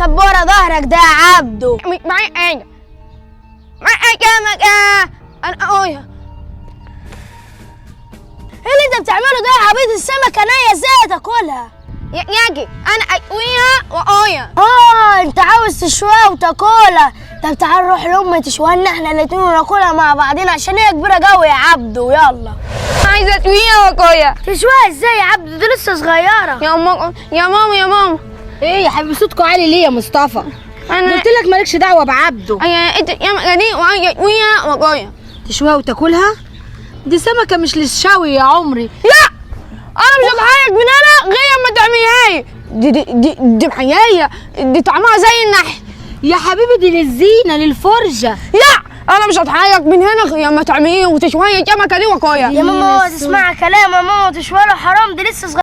مستخبي ورا ظهرك ده يا عبده؟ معايا حاجة، معايا حاجة. أنا ايه اللي انت بتعمله ده يا عبيد؟ السمكه نيه ازاي تاكلها؟ ياجي أنا أقويها وأقويها. انت عاوز تشويها وتاكلها؟ طب تعال نروح لامي تشويها لنا احنا الاتنين وناكلها مع بعضين عشان هي كبيره قوي يا عبده. يلا. عايزة أقويها وأقويها. تشويها ازاي يا عبده؟ دي لسه صغيره. يا ماما يا ماما يا ماما. ايه يا حبيبي صوتكوا عالي ليه يا مصطفى؟ أنا قلت لك مالكش دعوه بعبده. يا مجانين وعايزة أقويها وأقويها. تشويها وتاكلها؟ دي سمكه مش للشوي يا عمري. لا أنا مش هتحرك من هنا غير ما تعمليها دي محياية، دي طعمها زي النحل. يا حبيبي دي للزينه للفرجه. لا أنا مش هتحرك من هنا غير ما تعمليه وتشويها السمكة دي وأقويها. يا ماما تسمع كلام يا ماما، تشويها حرام، دي لسه صغيره.